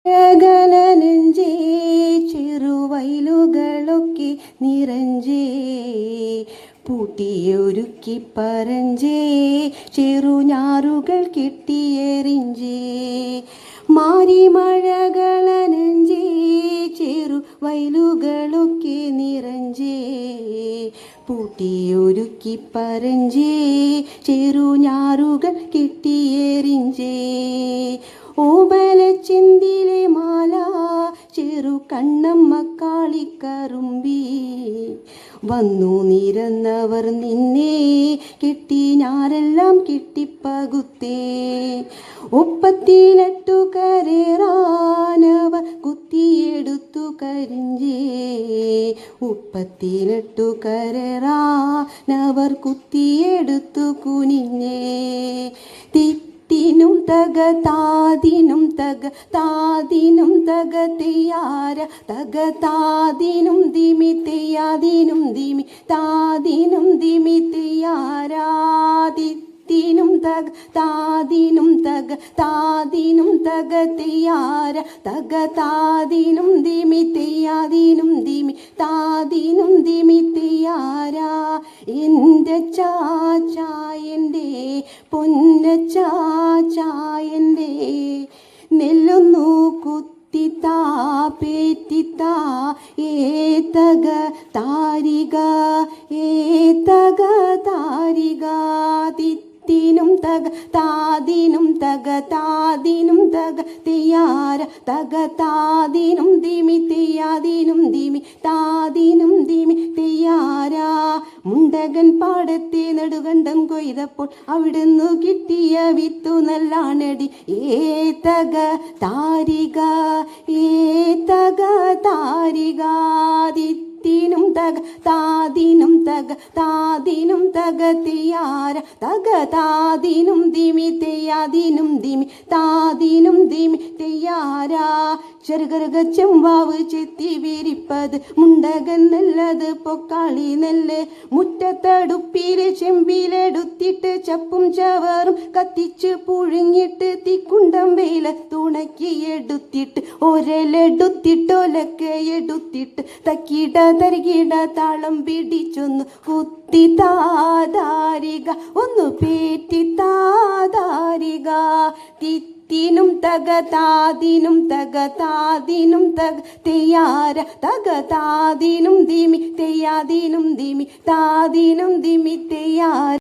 ഗഗനനെഞ്ചേ ചെറുവയലുകളൊക്കെ നിറഞ്ചേ പൂട്ടിയൊരുക്കി പറഞ്ചേ ചെറുഞാറുകൾ കെട്ടിയെറിഞ്ചേ മാരിമഴകളനഞ്ചേ ചെറുവയലുകളൊക്കെ നിറഞ്ചേ പൂട്ടിയൊരുക്കി പറഞ്ചേ ചെറുഞാറുകൾ കെട്ടിയെറിഞ്ചേ ഓമലച്ചെന്തിലെ മാല ചെറു കണ്ണമ്മ കാളിക്കറുമ്പി വന്നു നിരന്നവർ നിന്നെ കെട്ടി ഞാരെല്ലാം കെട്ടിപ്പകുത്തേ ഒപ്പത്തിനട്ടു കരേറാനവർ കുത്തിയെടുത്തു കരിഞ്ചേ ഉപ്പത്തിനട്ടു കരേറാനവർ കുത്തിയെടുത്തു കുനിഞ്ഞേ ും തക താദിനും തക താദിനും തക തെയ്യാര തക താദിനും ദിമി തെയ്യാദിനും ദിമി താദിനും ദിമി തെയ്യാരാദിത്തിനും തക താദിനും തക താദിനും തക തെയ്യാര തക താദിനും ദിമി തെയ്യാദിനും ദിമി താദിനും ദിമി തെയ്യാരാ എൻ്റെ ചാച്ചായൻ്റെ പൊന്നച്ചായൻ്റെ നെല്ലൊന്നു കുത്തിത്താ പേറ്റിത്താ ഏതക താരിക ഏതക താരിക ത്തിനും തക താദിനും തക താദിനും തക തെയ്യാര തക താദിനും ദിമി തെയ്യാദിനും ദിമി താദിനും ദിമി തെയ്യാരാ മുണ്ടകൻ പാടത്തെ നെടുകണ്ടം കൊയ്തപ്പോൾ അവിടുന്ന് കിട്ടിയ വിത്തു നല്ലാണടി ഏതക താരിക ഏതക താരിക ത്തിനും തക താദിനും തക താദിനും തക തെയ്യാര തക താദിനും ദിമി തെയ്യാദിനും ദിമി താദിനും ദിമി തെയ്യാരാ ചെറുകറുക ചെമ്പാവ് ചെത്തി വിരിപ്പത് മുണ്ടകൻ നല്ലത് പൊക്കാളി നെല്ല് മുറ്റത്തടുപ്പില് ചെമ്പിലെടുത്തിട്ട് ചപ്പും ചവറും കത്തിച്ച് പുഴുങ്ങിട്ട് തീക്കുണ്ടം വെയില തുണക്കി എടുത്തിട്ട് ഒരലെടുത്തിട്ടൊലക്ക എടുത്തിട്ട് തക്കിട തരികിട താളം പിടിച്ചൊന്ന് കുത്തി താതാരിക ഒന്ന് പേറ്റി താതാരിക ത്തിനും തക താദിനും തക താദിനും തക തെയ്യാര തക താദിനും ദിമി തെയ്യാദിനും ദിമി താദിനും ദിമി തെയ്യാര